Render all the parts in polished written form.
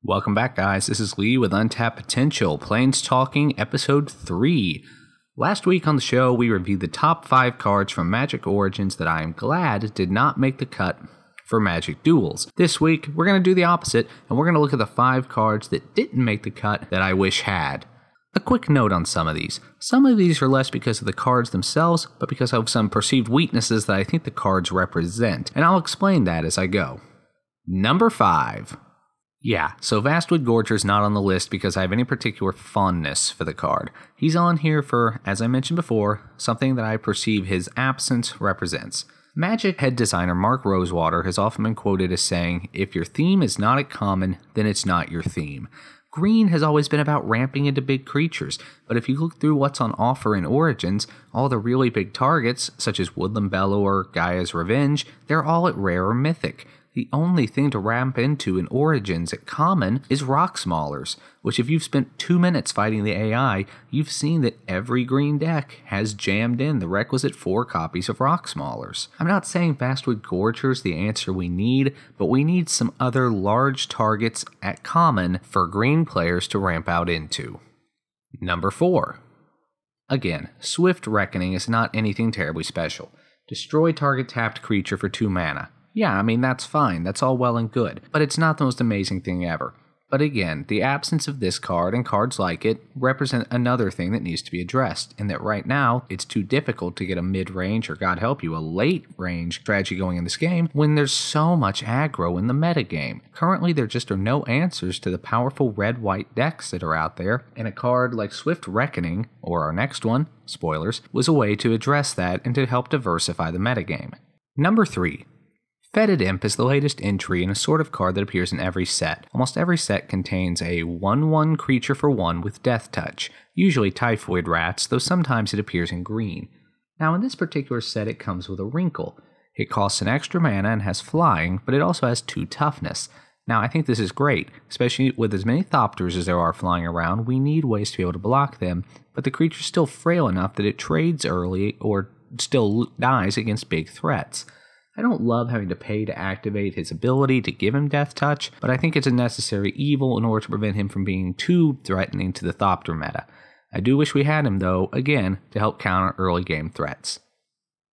Welcome back, guys. This is Lee with Untapped Potential, PlanesTalking Episode 3. Last week on the show, we reviewed the top 5 cards from Magic Origins that I am glad did not make the cut for Magic Duels. This week, we're going to do the opposite, and we're going to look at the 5 cards that didn't make the cut that I wish had. A quick note on some of these. Some of these are less because of the cards themselves, but because of some perceived weaknesses that I think the cards represent, and I'll explain that as I go. Number 5. Yeah, so Vastwood Gorger's not on the list because I have any particular fondness for the card. He's on here for, as I mentioned before, something that I perceive his absence represents. Magic head designer Mark Rosewater has often been quoted as saying, "If your theme is not a common, then it's not your theme." Green has always been about ramping into big creatures, but if you look through what's on offer in Origins, all the really big targets, such as Woodland Bellower, Gaia's Revenge, they're all at rare or mythic. The only thing to ramp into in Origins at common is Rock Smaulers, which if you've spent 2 minutes fighting the AI, you've seen that every green deck has jammed in the requisite 4 copies of Rock Smaulers. I'm not saying Vastwood Gorger's the answer we need, but we need some other large targets at common for green players to ramp out into. Number 4. Again, Swift Reckoning is not anything terribly special. Destroy target tapped creature for 2 mana. Yeah, I mean, that's fine, that's all well and good, but it's not the most amazing thing ever. But again, the absence of this card and cards like it represent another thing that needs to be addressed, in that right now, it's too difficult to get a mid-range or, God help you, a late-range strategy going in this game when there's so much aggro in the metagame. Currently, there just are no answers to the powerful red-white decks that are out there, and a card like Swift Reckoning, or our next one, spoilers, was a way to address that and to help diversify the metagame. Number 3. Fetid Imp is the latest entry in a sort of card that appears in every set. Almost every set contains a 1/1 creature for 1 with Death Touch, usually Typhoid Rats, though sometimes it appears in green. Now in this particular set it comes with a wrinkle. It costs an extra mana and has flying, but it also has 2 toughness. Now I think this is great, especially with as many Thopters as there are flying around, we need ways to be able to block them, but the creature's still frail enough that it trades early or still dies against big threats. I don't love having to pay to activate his ability to give him Death Touch, but I think it's a necessary evil in order to prevent him from being too threatening to the Thopter meta. I do wish we had him though, again, to help counter early game threats.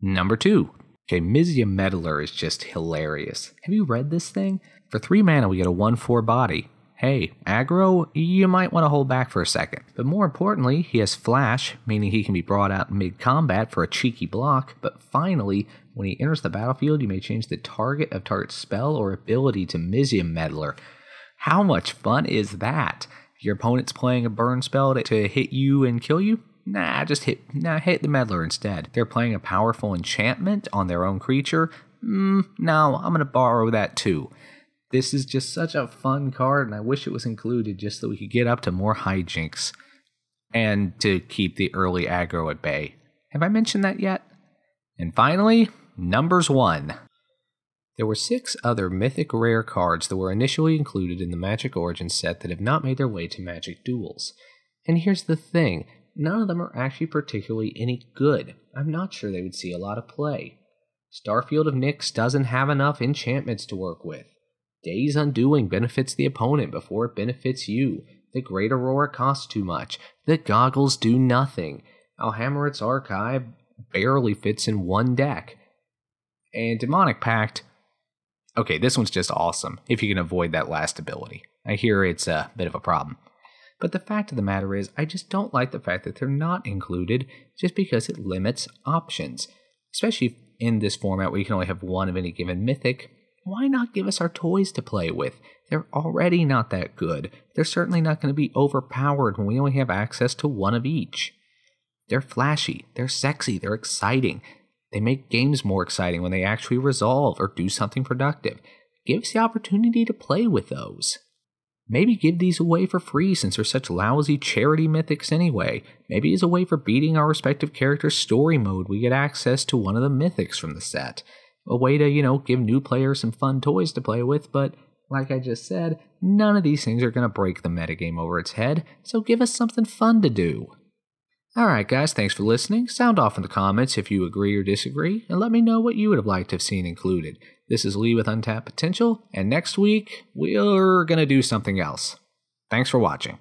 Number 2. Okay, Meddler is just hilarious. Have you read this thing? For 3 mana we get a 1/4 body. Hey, aggro, you might want to hold back for a second. But more importantly, he has flash, meaning he can be brought out mid-combat for a cheeky block, but finally, when he enters the battlefield, you may change the target of target spell or ability to Meddler. How much fun is that? Your opponent's playing a burn spell to hit you and kill you? Hit the Meddler instead. They're playing a powerful enchantment on their own creature? No, I'm going to borrow that too. This is just such a fun card, and I wish it was included just so we could get up to more hijinks and to keep the early aggro at bay. Have I mentioned that yet? And finally, numbers 1. There were 6 other Mythic Rare cards that were initially included in the Magic Origins set that have not made their way to Magic Duels. And here's the thing, none of them are actually particularly any good. I'm not sure they would see a lot of play. Starfield of Nyx doesn't have enough enchantments to work with. Days Undoing benefits the opponent before it benefits you. The Great Aurora costs too much. The Goggles do nothing. Alhammarret's Archive barely fits in one deck. And Demonic Pact, okay, this one's just awesome, if you can avoid that last ability. I hear it's a bit of a problem. But the fact of the matter is, I just don't like the fact that they're not included, just because it limits options. Especially in this format where you can only have 1 of any given mythic. Why not give us our toys to play with? They're already not that good. They're certainly not going to be overpowered when we only have access to 1 of each. They're flashy, they're sexy, they're exciting. They make games more exciting when they actually resolve or do something productive. Give us the opportunity to play with those. Maybe give these away for free since they're such lousy charity mythics anyway. Maybe as a way for beating our respective characters' story mode, we get access to 1 of the mythics from the set. A way to, give new players some fun toys to play with, but like I just said, none of these things are going to break the metagame over its head, so give us something fun to do. Alright guys, thanks for listening. Sound off in the comments if you agree or disagree, and let me know what you would have liked to have seen included. This is Lee with Untapped Potential, and next week, we're going to do something else. Thanks for watching.